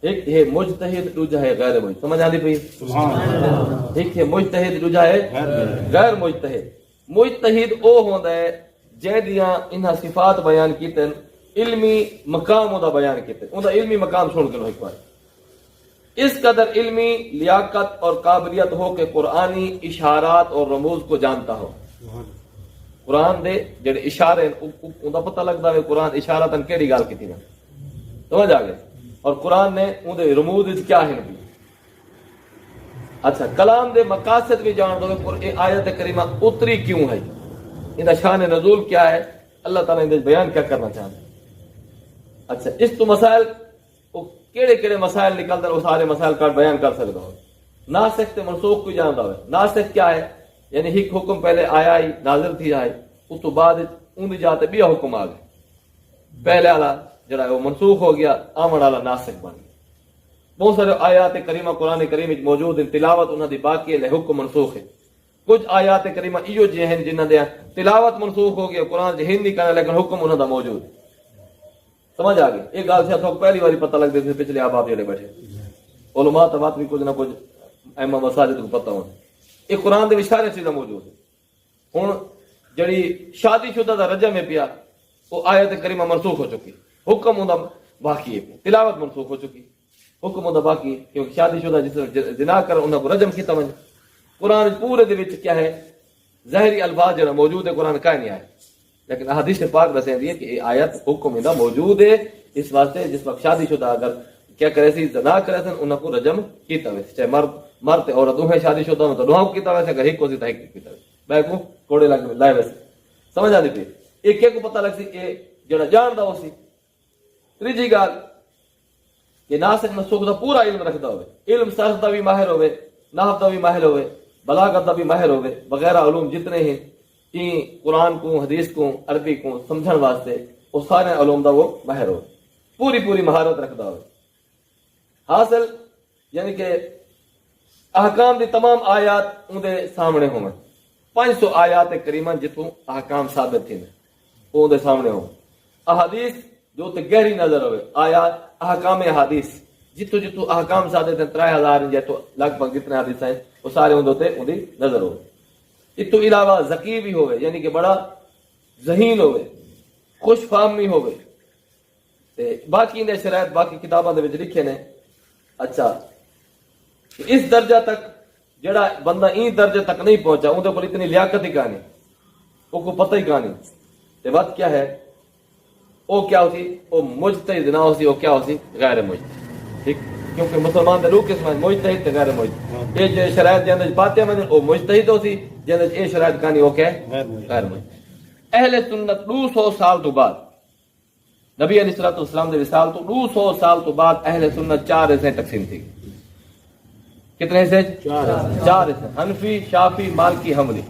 ایک ہے مجتہد دوجا ہے غیر مجتہد. سمجھ آندی پئی؟ ایک ہے مجتہد دوجا ہے غیر مجتہد. مجتہد او ہوندا ہے جہدیاں انہاں صفات بیان کیتن علمی مقام دا بیان کیتے. اوندا علمی مقام سن کے لو ایک بار. اس قدر علمی لیاقت اور قابلیت ہو کہ قرآنی اشارات اور رموز کو جانتا ہو. قرآن دے جڑے اشارے اوندا پتہ لگدا ہے قرآن اشاراتن کیڑی گل کیتی نا. سمجھ آ گئے؟ اور قرآن نے اندے رموز کیا ہیں بھی. اچھا کلام دے مقاصد بھی جان دو کہ آیت کریمہ اتری کیوں ہے, ان شان نزول کیا ہے, اللہ تعالیٰ نے بیان کیا کرنا چاہتا ہے. اچھا اس تو مسائل کیڑے کیڑے مسائل نکلتے ہیں وہ سارے مسائل کا بیان کر سکتا ہو. ناسخ تے منسوخ کو جانتا ہے. ناسخ کیا ہے یعنی ایک حکم پہلے آیا ہی نازل تھی آئے اس تو بعد اون جاتے بیا حکم آ گئے. پہلے والا جڑا ہے وہ منسوخ ہو گیا, آمن والا ناسخ بن گیا. بہت سارے آیات کریمہ قرآن کریم موجود ہیں, تلاوت انہاں دی باقی ہے حکم منسوخ ہے. کچھ آیات کریمہ ایو جے ہیں جنہاں دے تلاوت منسوخ ہو گیا, قرآن جہین نہیں کرنا لیکن حکم انہاں دا موجود. سمجھ آ گئی؟ ایک گل سے تو پہلی باری پتہ لگ دے تھے پچھلے آپ جڑے بیٹھے علماء تبات بھی کچھ نہ کچھ ائمہ مساجد کو پتہ ہونا. یہ قرآن دے اشارے چیزاں موجود ہیں. ہن جڑی شادی شدہ دا رجم ہے پیا وہ آیت کریمہ منسوخ ہو چکی, حکم انہاں باقی ہے, تلاوت منسوخ ہو چکی, حکم انہاں باقی ہے کیونکہ شادی شدہ جس زنا کر انہاں کو رجم کیتا ونے. قرآن پورے دے وچ کیا ہے ظاہری الفاظ جڑا موجود ہے قرآن کا نہیں آیا, لیکن احادیث پاک دسیں دی کہ یہ آیت حکم دا موجود ہے. اس واسطے جس وقت شادی شدہ اگر کیا کرے سی زنا کرے سن انہاں کو رجم کیتا وے, چاہے مرد عورت دوہے شادی شدہ ہوں تو دوہاں کو کیتا وے, اگر ایک کو سی تو ایک کیتا وے, میں کو کوڑے لگ لائے ویسے. سمجھ آ دی پئی؟ ایک کو پتہ لگ سی اے جڑا جاندا ہو سی. تیجی گل کہ ناسخ منسوخ دا پورا علم رکھدا ہوے, علم صرف دا بھی ماہر ہوے, نحو دا بھی ماہر ہوے, بلاغت دا بھی ماہر ہوے, وغیرہ علوم جتنے ہیں قرآن کو حدیث کو عربی کو سمجھن واسطے وہ سارے علوم دا وہ ماہر ہو, پوری مہارت رکھدا ہوے. حاصل یعنی کہ احکام دی تمام آیات ان دے سامنے ہوں. 500 آیات کریمہ جتوں احکام ثابت تھیں وہ دے سامنے ہوں. احادیث جو تے گہری نظر ہوئے, آیات احکام احادیث جتوں احکام ثابت ہیں 3000 جے تو لگ بھگ جتنے حدیث ہیں وہ سارے ان تے ان دی نظر ہو. اس تو علاوہ ذکی بھی ہوئے یعنی کہ بڑا ذہین ہوئے, خوش فہمی ہوئے. باقی نے شرائط باقی کتاباں دے وچ لکھے نے. اچھا اس درجہ تک جڑا بندہ این درجے تک نہیں پہنچا اون دے پر اتنی لیاقت ہی کہانی او کو پتہ ہی کہانی تے وقت کیا ہے او کیا ہوتی او مجتہد نہ ہوتی, او کیا ہوتی غیر مجتہد. ٹھیک, کیونکہ مسلمان دے روح قسم ہے مجتہد تے غیر مجتہد. یہ جو شرائط دے اندر پاتے ہیں او مجتہد ہوتی, جن اے شرائط کہانی او کیا ہے غیر مجتہد. اہل سنت 200 سال تو بعد نبی علیہ الصلوۃ والسلام دے وصال تو 200 سال تو بعد اہل سنت 4 حصے تقسیم تھی. کتنے حصے؟ 4 حصے, حنفی, شافعی, مالکی, حنبلی.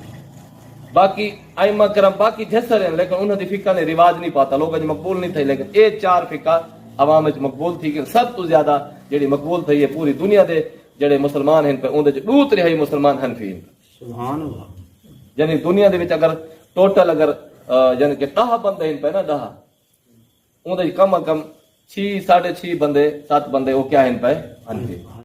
باقی ائمہ کرام باقی جسر ہیں لیکن انہوں دی فقہ نے رواج نہیں پاتا, لوگ اج مقبول نہیں تھے, لیکن اے 4 فقہ عوام وچ مقبول تھی. کہ سب تو زیادہ جڑی مقبول تھی ہے پوری دنیا دے جڑے مسلمان ہیں پہ اون دے 2/3 مسلمان حنفی ہیں. سبحان اللہ. یعنی دنیا دے وچ اگر ٹوٹل اگر یعنی کہ 10 بندے ہیں پہ نا 10 اون دے کم از کم 6 6.5 بندے 7 بندے وہ کیا ہیں پہ حنفی.